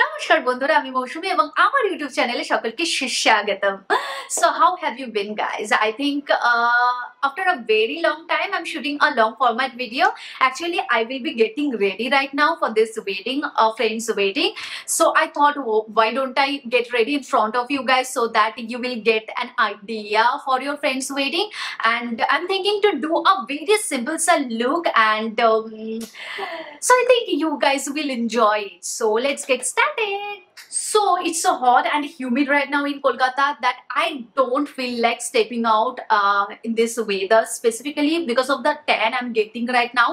নমস্কার বন্ধুরা, আমি মৌসুমী এবং আমার ইউটিউব চ্যানেলে সকলকে সুস্বাগতম। So how have you been guys? I think after a very long time I'm shooting a long format video. Actually I will be getting ready right now for this wedding, a friend's wedding. So I thought, oh, why don't I get ready in front of you guys so that you will get an idea for your friend's wedding. And I'm thinking to do a very simple look, and so I think you guys will enjoy it. So let's get started. So it's so hot and humid right now in Kolkata that I don't feel like stepping out in this weather, specifically because of the tan I'm getting right now.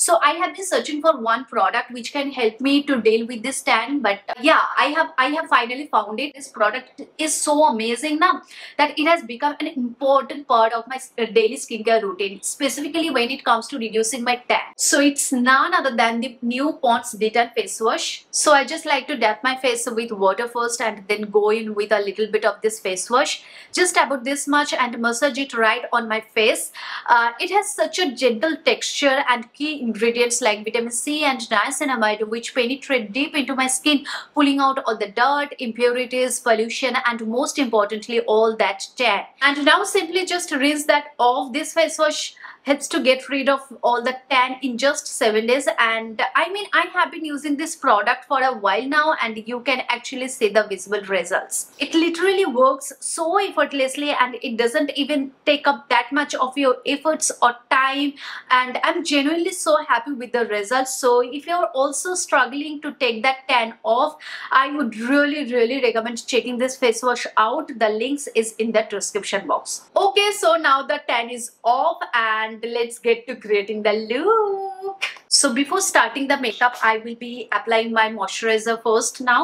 So I have been searching for one product which can help me to deal with this tan. But yeah, I have finally found it. This product is so amazing now that it has become an important part of my daily skincare routine, specifically when it comes to reducing my tan. So it's none other than the new Pond's Detan face wash. So I just like to dab my face with water first and then go in with a little bit of this face wash, just about this much, and massage it right on my face. It has such a gentle texture and key ingredients like vitamin C and niacinamide, which penetrate deep into my skin, pulling out all the dirt, impurities, pollution, and most importantly all that tan. And now simply just rinse that off. This face wash helps to get rid of all the tan in just 7 days. And I mean, I have been using this product for a while now, and you can actually see the visible results. It literally works so effortlessly, and it doesn't even take up that much of your efforts or time, and I'm genuinely so happy with the results. So if you're also struggling to take that tan off, I would really recommend checking this face wash out. The links is in the description box. Okay, so now the tan is off and let's get to creating the look. So before starting the makeup, I will be applying my moisturizer first now.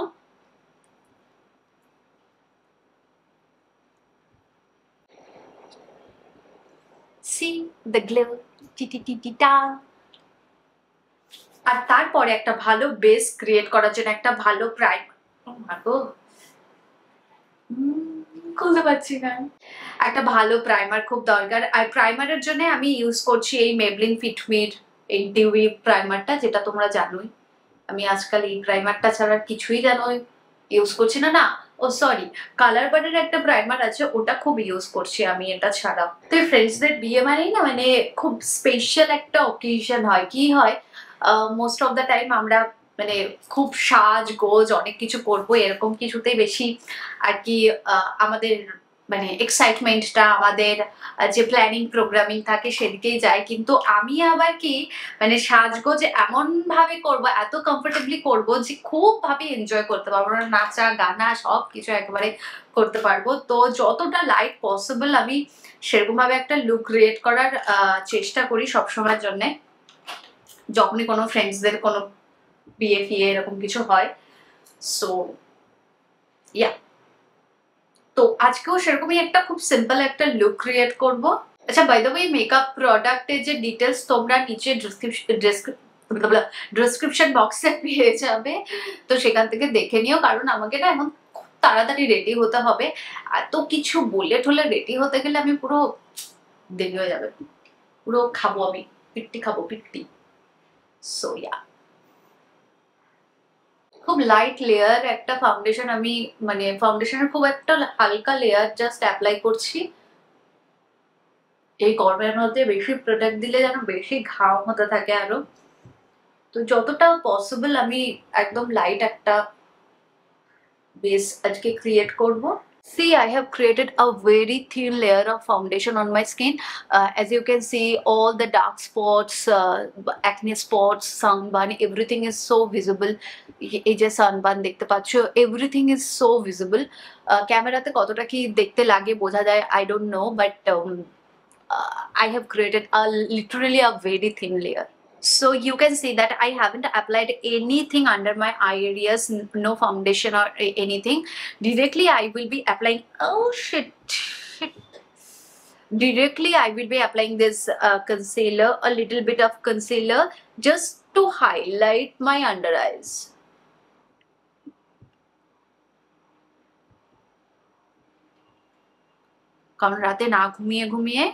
See the glow. Ti-ti-ti-ti-ta. আর তারপরে একটা ভালো base create করার জন্য একটা ভালো primer খুলতে পারছি না, একটা ভালো প্রাইমার খুব দরকার। আর প্রাইমারের জন্য আমি ইউজ করছি এই মেবলিন ফিটমির এই ডিউই প্রাইমারটা, যেটা তোমরা জানোই। আমি আজকাল এই প্রাইমারটা ছাড়া কিছুই জানোই ইউজ করছি না। না, ও সরি, কালার বারের একটা প্রাইমার আছে, ওটা খুব ইউজ করছি আমি এটা ছাড়া। তো ফ্রেন্ডসদের বিয়ে মানেই না মানে খুব স্পেশাল একটা অকেশন হয়। কি হয়, মোস্ট অফ দ্য টাইম আমরা মানে খুব সাজগোজ অনেক কিছু করবো, এরকম কিছুতেই বেশি আর কি আমাদের মানে এক্সাইটমেন্টটা, আমাদের যে প্ল্যানিং প্রোগ্রামিং থাকে সেদিকেই যায়। কিন্তু আমি আবার কি মানে সাজগোজ এমন ভাবে করবো, এত কমফোর্টেবলি করবো যে খুব ভাবে এনজয় করতে পারবো, নাচা গানা সব কিছু একেবারে করতে পারবো। তো যতটা লাইট পসিবল আমি সেরকম ভাবে একটা লুক ক্রিয়েট করার চেষ্টা করি সবসময়ের জন্যে, যখনই কোনো ফ্রেন্ডসদের কোনো বিয়ে ফিয়ে এরকম কিছু হয়। সো ইয়া, তো আজকেও সেরকমই একটা খুব সিম্পল একটা লুক ক্রিয়েট করব। আচ্ছা, বাই দ্য ওয়ে, মেকআপ প্রোডাক্টের যে ডিটেলস তোমরা নিচে ডেসক্রিপশন বক্সে পেয়ে যাবে, তো সেখান থেকে দেখে নিও। কারণ আমাকে না এখন খুব তাড়াতাড়ি রেডি হতে হবে, এত কিছু বলে ঠলে রেডি হতে গেলে আমি পুরো দেরি হয়ে যাবে, পুরো খাবো, আমি পিট্টি খাবো, পিট্টি। সো ইয়া, খুব লাইট লেয়ার একটা ফাউন্ডেশন আমি মানে ফাউন্ডেশনের খুব একটা হালকা লেয়ার জাস্ট অ্যাপ্লাই করছি। এই গরমের মধ্যে বেশি প্রোডাক্ট দিলে যেন বেশি ঘাম হতে থাকে আরো, তো যতটা পসিবল আমি একদম লাইট একটা বেস আজকে ক্রিয়েট করব। See, I have created a very thin layer of foundation on my skin. As you can see, all the dark spots, acne spots, sunburn, everything is so visible. এই যে sunburn দেখতে পাচ্ছ, everything is so visible. ক্যামেরাতে কতটা কি দেখতে লাগে বোঝা যায় I don't know, but I have created literally a very thin layer. So you can see that I haven't applied anything under my eye areas, no foundation or anything. Directly I will be applying, oh shit. Directly I will be applying this concealer, a little bit of concealer, just to highlight my under eyes. কারণ রাতে না ঘুমিয়ে ঘুমিয়ে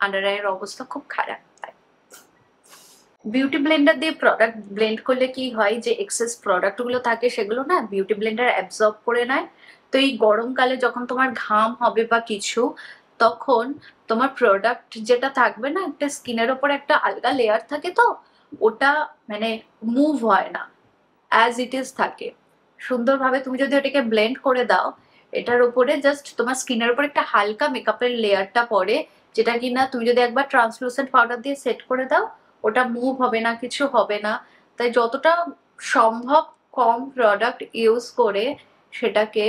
under আইয়ের অবস্থা খুব খারাপ। Beauty Blender দিয়ে প্রোডাক্ট ব্লেন্ড করলে কি হয়, যে এক্সেস প্রোডাক্ট গুলো থাকে সেগুলো না বিউটি ব্লেন্ডার অ্যাবজর্ব করে নেয়। তো এই গরমকালে যখন তোমার ঘাম হবে বা কিছু, তখন তোমার প্রোডাক্ট যেটা থাকবে না, একটা স্কিনের ওপর একটা আলগা লেয়ার থাকে, তো ওটা মানে মুভ হয় না, অ্যাজ ইট ইজ থাকে। সুন্দরভাবে তুমি যদি ওটাকে ব্লেন্ড করে দাও, এটার উপরে জাস্ট তোমার স্কিনের উপর একটা হালকা মেকআপের লেয়ারটা পড়ে, যেটা কিনা তুমি যদি একবার ট্রান্সলুসেন্ট পাউডার দিয়ে সেট করে দাও, ওটা মুভ হবে না, কিছু হবে না। তাই যতটা সম্ভব কম প্রোডাক্ট ইউজ করে সেটাকে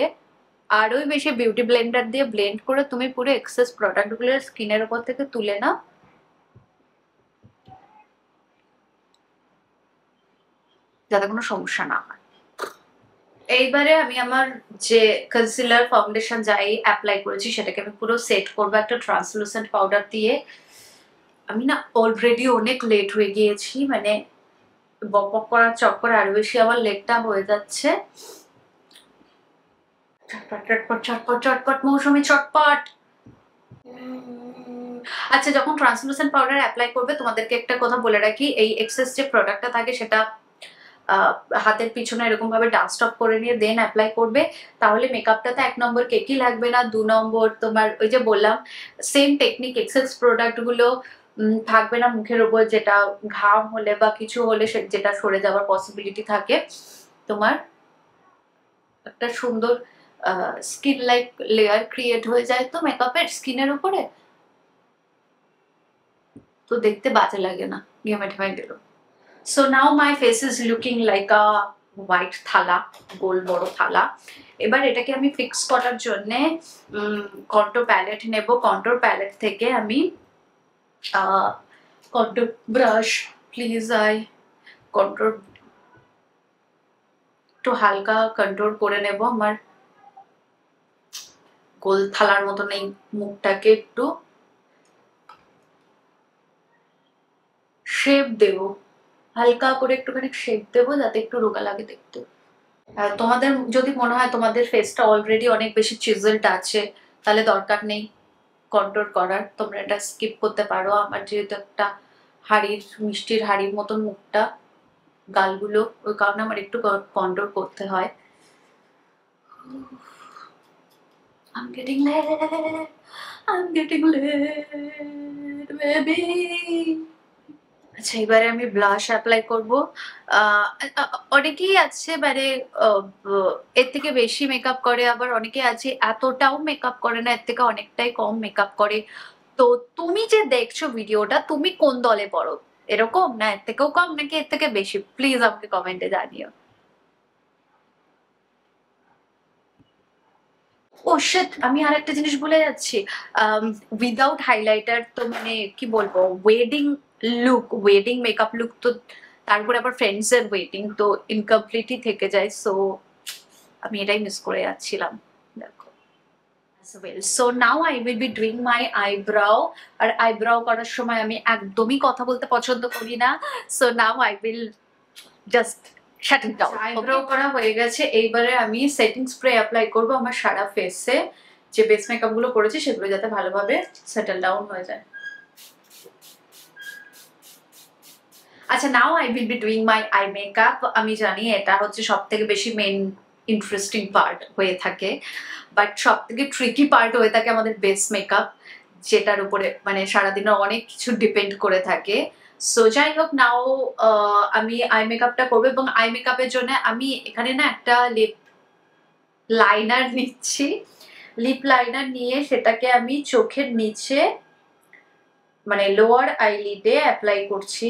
আরোই বেশি বিউটি ব্লেন্ডার দিয়ে ব্লেন্ড করে তুমি পুরো এক্সেস প্রোডাক্টগুলো স্কিনের উপর থেকে তুলে নাও, যাতে কোনো সমস্যা না হয়। এইবারে আমি আমার যে কনসিলার ফাউন্ডেশন যাই অ্যাপ্লাই করেছি সেটাকে আমি পুরো সেট করবো একটা ট্রান্সলুসেন্ট পাউডার দিয়ে। আমি না অলরেডি অনেক লেট হয়ে গিয়েছি, মানে বক বক করার চক্করে আরো বেশি আমার লেটটা হয়ে যাচ্ছে। চটপট চটপট চটপট চটপট মৌসুমি চটপট। আচ্ছা, যখন ট্রান্সলুসেন্ট পাউডার অ্যাপ্লাই করবে তোমাদেরকে একটা কথা বলে রাখি, এই এক্সেস যে প্রোডাক্টটা থাকে সেটা হাতের পিছনে এরকম ভাবে ডাস্ট অফ করে নিয়ে দেন অ্যাপ্লাই করবে। তাহলে মেকআপটাতে 1 নম্বর কেকি লাগবে না, 2 নম্বর তোমার ওই যে বললাম সেম টেকনিক এক্সেস প্রোডাক্ট গুলো থাকবে না মুখের উপর, যেটা ঘাম হলে বা কিছু হলে যেটা সরে যাওয়ার পসিবিলিটি থাকে। তোমার একটা সুন্দর স্কিন লাইক লেয়ার ক্রিয়েট হয়ে যায় তো মেকআপের স্কিনের উপরে, তো দেখতে বাজে লাগে না ঘেমে ঠেমে গেল। So now my face is looking like a white থালা, গোল বড় থালা। এবার এটাকে আমি ফিক্স করার জন্য কন্ট্রোর প্যালেট নেব। কন্ট্রোর প্যালেট থেকে আমি কন্ট্রোর ব্রাশ, প্লিজ কন্ট্রোর একটু হালকা কন্ট্রোল করে নেব আমার গোল থালার মতন এই মুখটাকে, একটু শেপ দেব, হালকা করে একটুখানি শেপ দেবো যাতে একটু রোগা লাগে দেখতে। তোমাদের যদি মনে হয় তোমাদের ফেসটা অলরেডি অনেক বেশি চিজলড আছে, তাহলে দরকার নেই কন্ট্রোল করার, তোমরা এটা স্কিপ করতে পারো। আমার যেহেতু একটা হাড়ির মিষ্টির হাড়ির মতন মুখটা, গালগুলো, ওই কারণে আমার একটু কন্ট্রোল করতে হয়। I'm getting late, I'm getting late, baby. আচ্ছা, এবারে আমি ব্লাশ অ্যাপ্লাই করব। অনেকেই আছে মানে এর থেকে বেশি মেকআপ করে, আবার অনেকে আছে এতটাও মেকআপ করে না, এর থেকে অনেকটাই কম মেকআপ করে। তো তুমি যে দেখছো ভিডিওটা, তুমি কোন দলে পড়ো? এরকম না এর থেকেও কম, নাকি এর থেকে বেশি? প্লিজ আমাকে কমেন্টে জানিও। ও শিট, আমি আর একটা জিনিস ভুলে যাচ্ছি। উইদাউট হাইলাইটার তো মানে কি বলবো, wedding look, wedding makeup look তো, তারপরে আবার ফ্রেন্ডস এর ওয়েডিং, তো ইনকমপ্লিটই থেকে যায়। সো আমি এটাই মিস করে যাচ্ছিলাম, দেখো। So now I will be doing my eyebrow. আর আইব্রাও করার সময় আমি একদমই কথা বলতে পছন্দ করি না। So now I will just shut it down. Eyebrow করা হয়ে গেছে, এইবারে আমি সেটিং স্প্রে অ্যাপ্লাই করব আমার সারা ফেসে। যে বেস মেকআপ গুলো করেছি সেগুলো যাতে ভালোভাবে সেটেল ডাউন হয়ে যায়। আচ্ছা, নাও I will be doing my eye makeup. আমি জানি এটা হচ্ছে সব থেকে বেশি মেন ইন্টারেস্টিং পার্ট হয়ে থাকে, বাট সব থেকে ট্রিকি পার্ট হয়ে থাকে আমাদের বেস মেকআপ, যেটার উপরে মানে সারাদিনের অনেক কিছু ডিপেন্ড করে থাকে। সো যাই হোক, নাও আমি আই মেকআপটা করবো, এবং আই মেকআপের জন্য আমি এখানে না একটা লিপ লাইনার নিচ্ছি। লিপ লাইনার নিয়ে সেটাকে আমি চোখের নিচে মানে লোয়ার আইলিডে অ্যাপ্লাই করছি,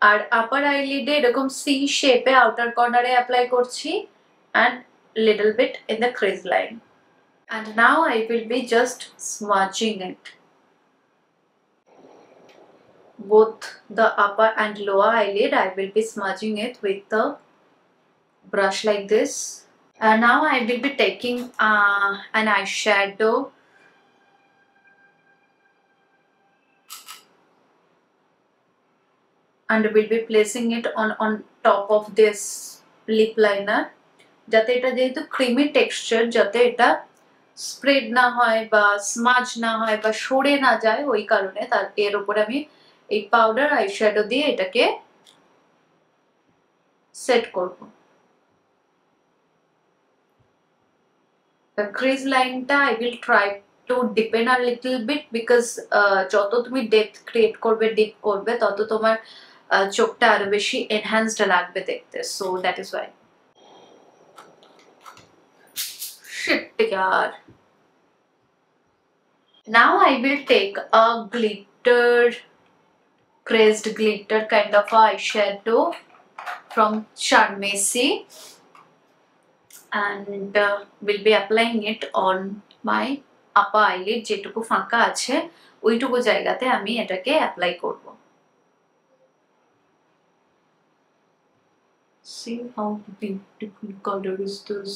আর আপার আইলিডে এরকম সি শেপে আউটার কর্নারে অ্যাপ্লাই করছি, and little bit in the crease line. And now I will be just smudging it, both the upper and lower eyelid. I will be smudging it with the brush like this. Now I will be taking an eyeshadow, and will be placing it on top of this lip liner, যাতে এটা যেহেতু creamy texture, যাতে এটা spread না হয় বা smudge না হয় বা সরে না যায়, ওই কারণে তার এর উপরে আমি এই পাউডার আইশ্যাডো দিয়ে এটাকে সেট করব। The crease লাইনটা I will try to deepen a little bit because যত তুমি ডেপথ ক্রিয়েট করবে, ডিপ করবে, তত তোমার চোখটা আরো বেশি এনহ্যান্সড লাগবে দেখতে, so that is why. Shit यार। Now I will take a glitter, crazed glitter kind of eyeshadow from Charmacy and will be applying it on my upper eyelid, যেটুকু ফাঁকা আছে ওইটুকু জায়গাতে আমি এটাকে অ্যাপ্লাই করব। See how beautiful color is this?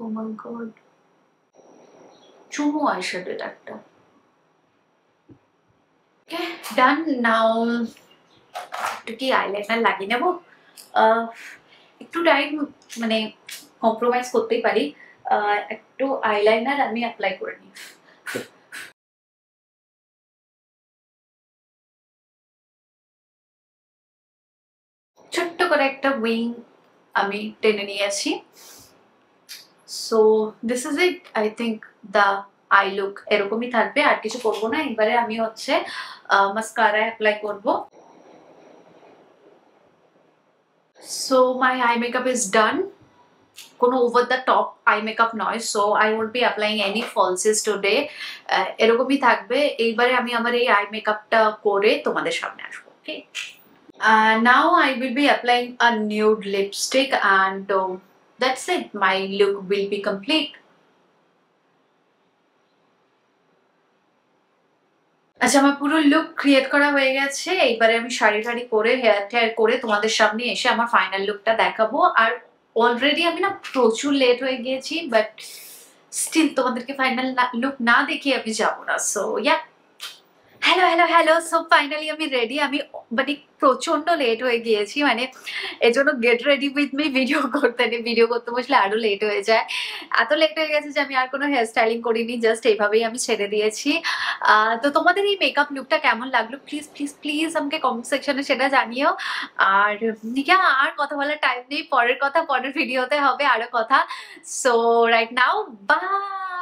Oh my god, চুমু eyeshadow এটা একটা। ওকে ডান। নাও একটু কি আইলাইনার লাগিয়ে নেব। একটু টাইম মানে কম্প্রোমাইজ করতেই পারি, একটু আইলাইনার আমি অ্যাপ্লাই করে নিই। ছোট্ট করে একটা উইং আমি টেনে নিয়েছি। So this is it. I think the eye look এরকমই থাকবে, আর কিছু করবো না। এবারে আমি হচ্ছে মাস্কারা অ্যাপ্লাই করব। So my eye makeup is done. কোনো over the top eye makeup নয়, so I won't be applying any falsies today. এরকমই থাকবে। এইবারে আমি আমার এই আই মেকআপটা করে তোমাদের সামনে আসবো। ওকে, now I will be applying a nude lipstick and that's it. My look will be complete. আচ্ছা, আমার পুরো লুক ক্রিয়েট করা হয়ে গেছে। এইবারে আমি শাড়ি টাড়ি করে হেয়ার টেয়ার করে তোমাদের সামনে এসে আমার ফাইনাল লুকটা দেখাবো। আর অলরেডি আমি না প্রচুর লেট হয়ে গিয়েছি, বাট স্টিল তোমাদেরকে ফাইনাল লুক না দেখিয়ে আমি যাবো না। So yeah, hello hello hello. So finally আমি রেডি। আমি মানে প্রচন্ড লেট হয়ে গিয়েছি, মানে এর জন্য get ready with me video করতে নেই, ভিডিও করতে বসলে আরো লেট হয়ে যায়। এত লেট হয়ে গেছে যে আমি আর কোনো হেয়ার স্টাইলিং করিনি, জাস্ট এইভাবেই আমি ছেড়ে দিয়েছি। তো তোমাদের এই মেকআপ লুকটা কেমন লাগলো প্লিজ প্লিজ প্লিজ আমাকে কমেন্ট সেকশনে সেটা জানিও। আর আর কথা বলার টাইম নেই, পরের কথা পরের ভিডিওতে হবে আরো কথা। So right now by.